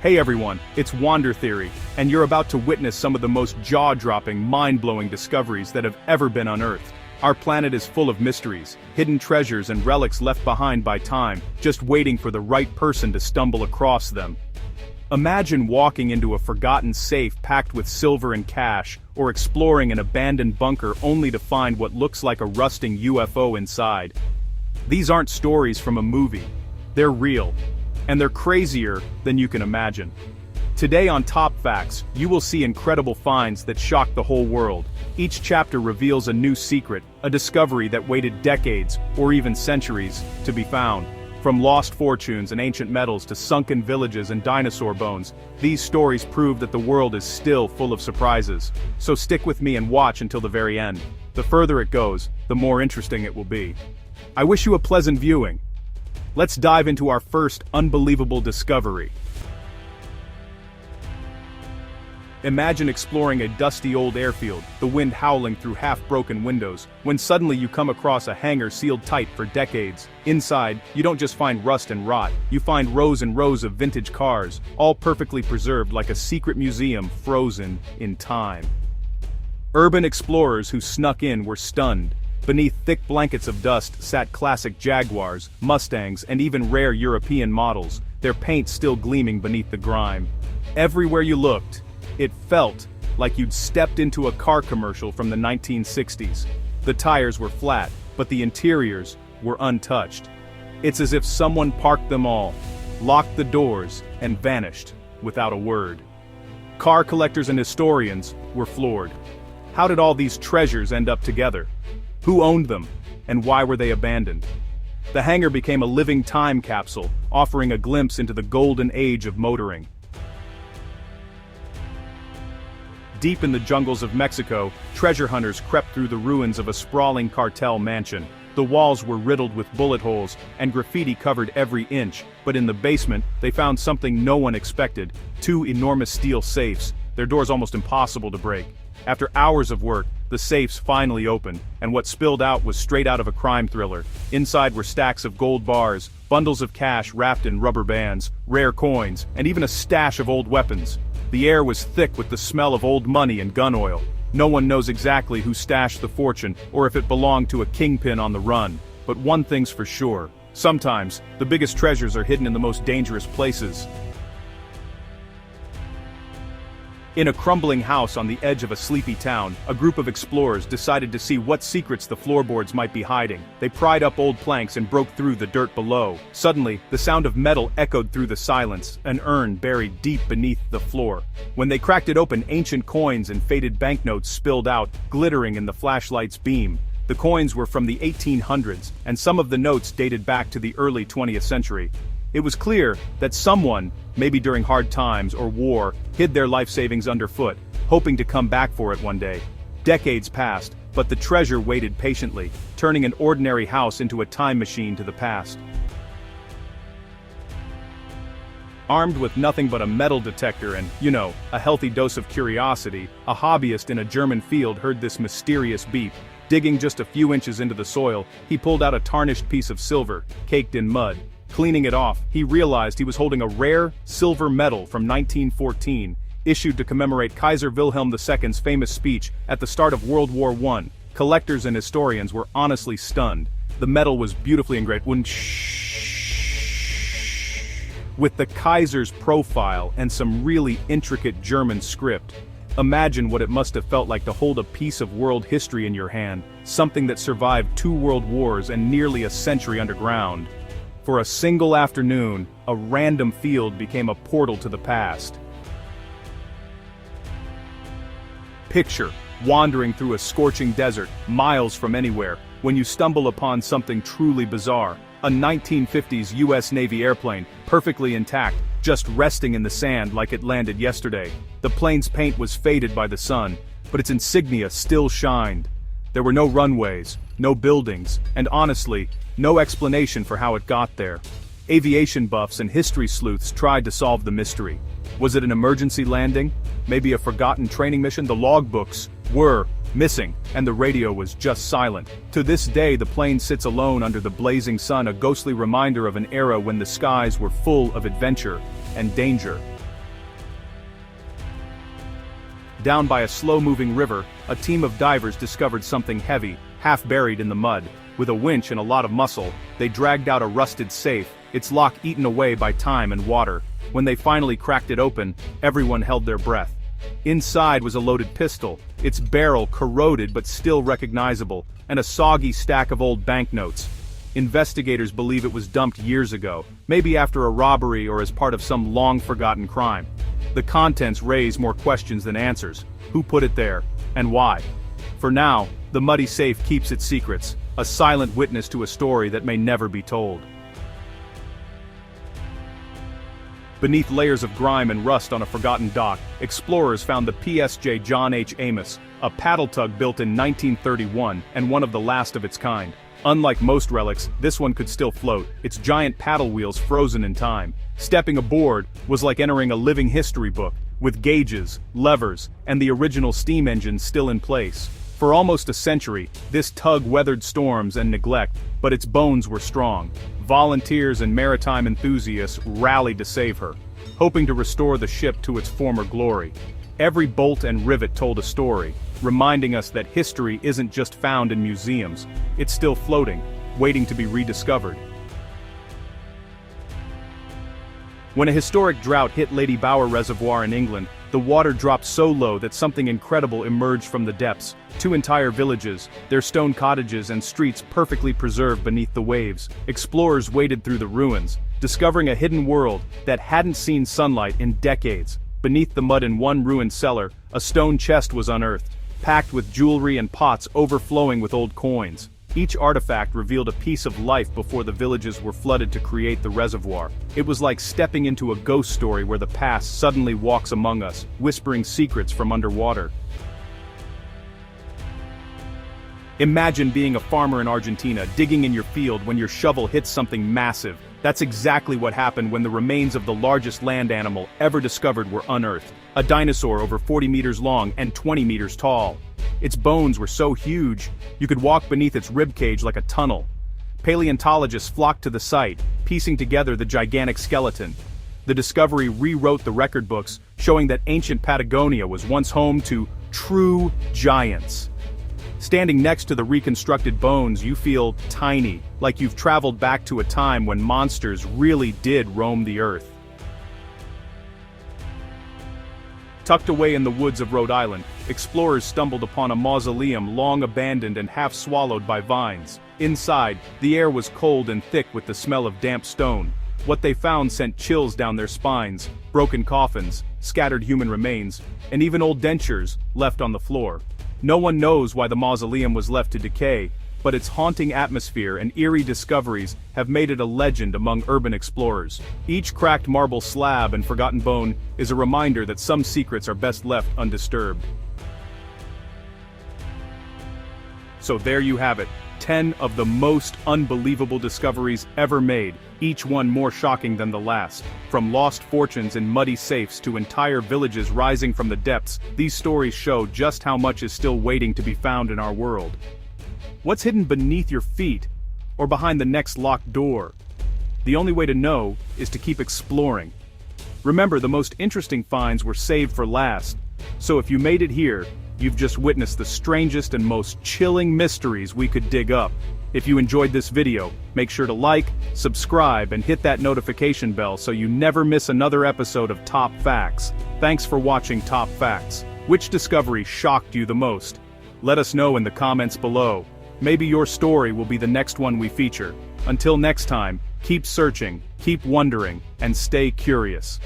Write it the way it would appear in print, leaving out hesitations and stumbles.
Hey everyone, it's Wander Theory, and you're about to witness some of the most jaw-dropping, mind-blowing discoveries that have ever been unearthed. Our planet is full of mysteries, hidden treasures and relics left behind by time, just waiting for the right person to stumble across them. Imagine walking into a forgotten safe packed with silver and cash, or exploring an abandoned bunker only to find what looks like a rusting UFO inside. These aren't stories from a movie. They're real. And they're crazier than you can imagine. Today on Top Facts, you will see incredible finds that shock the whole world. Each chapter reveals a new secret, a discovery that waited decades, or even centuries, to be found. From lost fortunes and ancient metals to sunken villages and dinosaur bones, these stories prove that the world is still full of surprises. So stick with me and watch until the very end. The further it goes, the more interesting it will be. I wish you a pleasant viewing. Let's dive into our first unbelievable discovery. Imagine exploring a dusty old airfield, the wind howling through half-broken windows, when suddenly you come across a hangar sealed tight for decades. Inside, you don't just find rust and rot, you find rows and rows of vintage cars, all perfectly preserved like a secret museum frozen in time. Urban explorers who snuck in were stunned. Beneath thick blankets of dust sat classic Jaguars, Mustangs, and even rare European models, their paint still gleaming beneath the grime. Everywhere you looked, it felt like you'd stepped into a car commercial from the 1960s. The tires were flat, but the interiors were untouched. It's as if someone parked them all, locked the doors, and vanished without a word. Car collectors and historians were floored. How did all these treasures end up together? Who owned them, and why were they abandoned? The hangar became a living time capsule, offering a glimpse into the golden age of motoring. Deep in the jungles of Mexico, treasure hunters crept through the ruins of a sprawling cartel mansion. The walls were riddled with bullet holes, and graffiti covered every inch, but in the basement, they found something no one expected: two enormous steel safes, their doors almost impossible to break. After hours of work, the safes finally opened, and what spilled out was straight out of a crime thriller. Inside were stacks of gold bars, bundles of cash wrapped in rubber bands, rare coins, and even a stash of old weapons. The air was thick with the smell of old money and gun oil. No one knows exactly who stashed the fortune, or if it belonged to a kingpin on the run. But one thing's for sure: sometimes, the biggest treasures are hidden in the most dangerous places. In a crumbling house on the edge of a sleepy town, a group of explorers decided to see what secrets the floorboards might be hiding. They pried up old planks and broke through the dirt below. Suddenly, the sound of metal echoed through the silence, an urn buried deep beneath the floor. When they cracked it open, ancient coins and faded banknotes spilled out, glittering in the flashlight's beam. The coins were from the 1800s, and some of the notes dated back to the early 20th century. It was clear that someone, maybe during hard times or war, hid their life savings underfoot, hoping to come back for it one day. Decades passed, but the treasure waited patiently, turning an ordinary house into a time machine to the past. Armed with nothing but a metal detector and, a healthy dose of curiosity, a hobbyist in a German field heard this mysterious beep. Digging just a few inches into the soil, he pulled out a tarnished piece of silver, caked in mud. Cleaning it off, he realized he was holding a rare, silver medal from 1914, issued to commemorate Kaiser Wilhelm II's famous speech at the start of World War I. Collectors and historians were honestly stunned. The medal was beautifully engraved with the Kaiser's profile and some really intricate German script. Imagine what it must have felt like to hold a piece of world history in your hand, something that survived 2 world wars and nearly a century underground. For a single afternoon, a random field became a portal to the past. Picture wandering through a scorching desert, miles from anywhere, when you stumble upon something truly bizarre. A 1950s US Navy airplane, perfectly intact, just resting in the sand like it landed yesterday. The plane's paint was faded by the sun, but its insignia still shined. There were no runways, no buildings, and honestly, no explanation for how it got there. Aviation buffs and history sleuths tried to solve the mystery. Was it an emergency landing? Maybe a forgotten training mission? The logbooks were missing, and the radio was just silent. To this day, the plane sits alone under the blazing sun, a ghostly reminder of an era when the skies were full of adventure and danger. Down by a slow-moving river, a team of divers discovered something heavy, half buried in the mud. With a winch and a lot of muscle, they dragged out a rusted safe, its lock eaten away by time and water. When they finally cracked it open, everyone held their breath. Inside was a loaded pistol, its barrel corroded but still recognizable, and a soggy stack of old banknotes. Investigators believe it was dumped years ago, maybe after a robbery or as part of some long-forgotten crime. The contents raise more questions than answers. Who put it there, and why? For now, the muddy safe keeps its secrets, a silent witness to a story that may never be told. Beneath layers of grime and rust on a forgotten dock, explorers found the PSJ John H. Amos, a paddle tug built in 1931 and one of the last of its kind. Unlike most relics, this one could still float, its giant paddle wheels frozen in time. Stepping aboard was like entering a living history book, with gauges, levers, and the original steam engine still in place. For almost a century, this tug weathered storms and neglect, but its bones were strong. Volunteers and maritime enthusiasts rallied to save her, hoping to restore the ship to its former glory. Every bolt and rivet told a story, reminding us that history isn't just found in museums, it's still floating, waiting to be rediscovered. When a historic drought hit Lady Bower Reservoir in England, the water dropped so low that something incredible emerged from the depths. 2 entire villages, their stone cottages and streets perfectly preserved beneath the waves. Explorers waded through the ruins, discovering a hidden world that hadn't seen sunlight in decades. Beneath the mud in one ruined cellar, a stone chest was unearthed, packed with jewelry and pots overflowing with old coins. Each artifact revealed a piece of life before the villages were flooded to create the reservoir. It was like stepping into a ghost story where the past suddenly walks among us, whispering secrets from underwater. Imagine being a farmer in Argentina, digging in your field when your shovel hits something massive. That's exactly what happened when the remains of the largest land animal ever discovered were unearthed. A dinosaur over 40 meters long and 20 meters tall. Its bones were so huge, you could walk beneath its ribcage like a tunnel. Paleontologists flocked to the site, piecing together the gigantic skeleton. The discovery rewrote the record books, showing that ancient Patagonia was once home to true giants. Standing next to the reconstructed bones, you feel tiny, like you've traveled back to a time when monsters really did roam the earth. Tucked away in the woods of Rhode Island, explorers stumbled upon a mausoleum long abandoned and half swallowed by vines. Inside, the air was cold and thick with the smell of damp stone. What they found sent chills down their spines: broken coffins, scattered human remains, and even old dentures left on the floor. No one knows why the mausoleum was left to decay, but its haunting atmosphere and eerie discoveries have made it a legend among urban explorers. Each cracked marble slab and forgotten bone is a reminder that some secrets are best left undisturbed. So there you have it, 10 of the most unbelievable discoveries ever made, each one more shocking than the last. From lost fortunes in muddy safes to entire villages rising from the depths, these stories show just how much is still waiting to be found in our world. What's hidden beneath your feet, or behind the next locked door? The only way to know is to keep exploring. Remember, the most interesting finds were saved for last, so if you made it here, you've just witnessed the strangest and most chilling mysteries we could dig up. If you enjoyed this video, make sure to like, subscribe, and hit that notification bell so you never miss another episode of Top Facts. Thanks for watching Top Facts. Which discovery shocked you the most? Let us know in the comments below. Maybe your story will be the next one we feature. Until next time, keep searching, keep wondering, and stay curious.